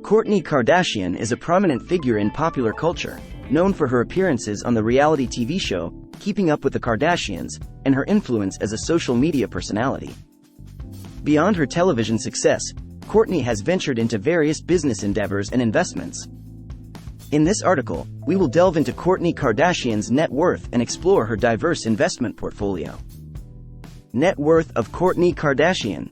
Kourtney Kardashian is a prominent figure in popular culture, known for her appearances on the reality TV show Keeping Up with the Kardashians, and her influence as a social media personality. Beyond her television success, Kourtney has ventured into various business endeavors and investments. In this article, we will delve into Kourtney Kardashian's net worth and explore her diverse investment portfolio. Net worth of Kourtney Kardashian.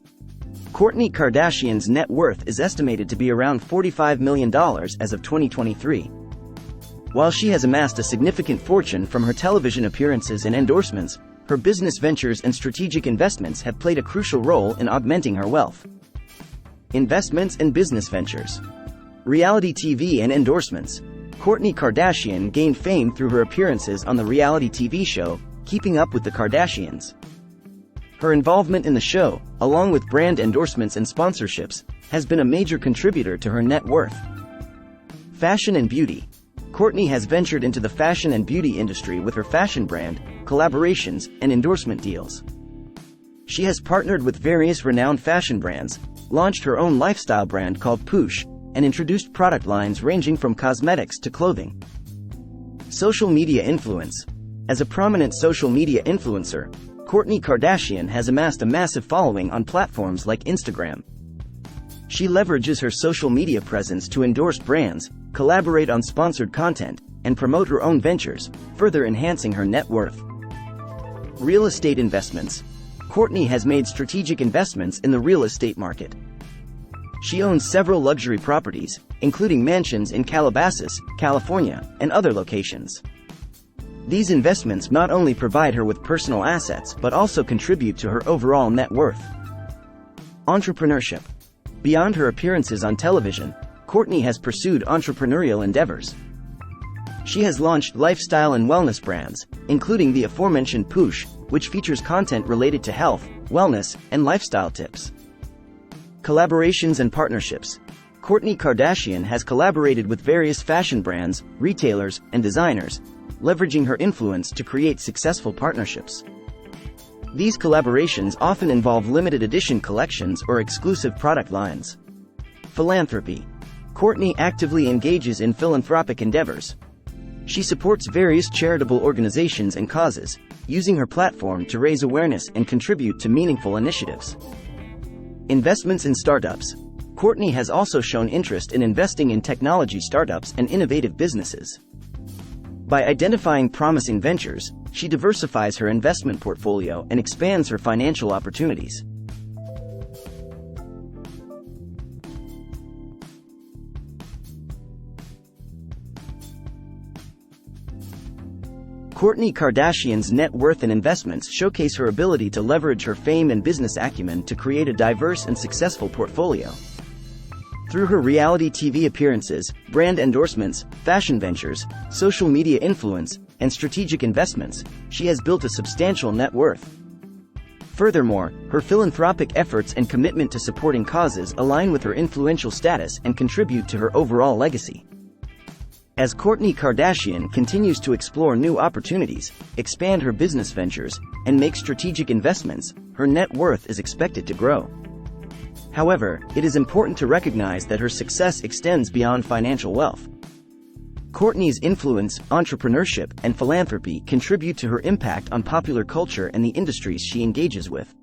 Kourtney Kardashian's net worth is estimated to be around $45 million as of 2023. While she has amassed a significant fortune from her television appearances and endorsements, her business ventures and strategic investments have played a crucial role in augmenting her wealth. Investments and business ventures. Reality TV and endorsements. Kourtney Kardashian gained fame through her appearances on the reality TV show Keeping Up with the Kardashians. Her involvement in the show, along with brand endorsements and sponsorships, has been a major contributor to her net worth. Fashion and beauty. Kourtney has ventured into the fashion and beauty industry with her fashion brand, collaborations, and endorsement deals. She has partnered with various renowned fashion brands, launched her own lifestyle brand called Poosh, and introduced product lines ranging from cosmetics to clothing. Social media influence. As a prominent social media influencer, Kourtney Kardashian has amassed a massive following on platforms like Instagram. She leverages her social media presence to endorse brands, collaborate on sponsored content, and promote her own ventures, further enhancing her net worth. Real estate investments. Kourtney has made strategic investments in the real estate market. She owns several luxury properties, including mansions in Calabasas, California, and other locations. These investments not only provide her with personal assets but also contribute to her overall net worth. Entrepreneurship. Beyond her appearances on television, Kourtney has pursued entrepreneurial endeavors. She has launched lifestyle and wellness brands, including the aforementioned Poosh, which features content related to health, wellness, and lifestyle tips. Collaborations and partnerships. Kourtney Kardashian has collaborated with various fashion brands, retailers, and designers, leveraging her influence to create successful partnerships. These collaborations often involve limited edition collections or exclusive product lines. Philanthropy. Kourtney actively engages in philanthropic endeavors. She supports various charitable organizations and causes, using her platform to raise awareness and contribute to meaningful initiatives. Investments in startups. Kourtney has also shown interest in investing in technology startups and innovative businesses. By identifying promising ventures, she diversifies her investment portfolio and expands her financial opportunities. Kourtney Kardashian's net worth and investments showcase her ability to leverage her fame and business acumen to create a diverse and successful portfolio. Through her reality TV appearances, brand endorsements, fashion ventures, social media influence, and strategic investments, she has built a substantial net worth. Furthermore, her philanthropic efforts and commitment to supporting causes align with her influential status and contribute to her overall legacy. As Kourtney Kardashian continues to explore new opportunities, expand her business ventures, and make strategic investments, her net worth is expected to grow. However, it is important to recognize that her success extends beyond financial wealth. Kourtney's influence, entrepreneurship, and philanthropy contribute to her impact on popular culture and the industries she engages with.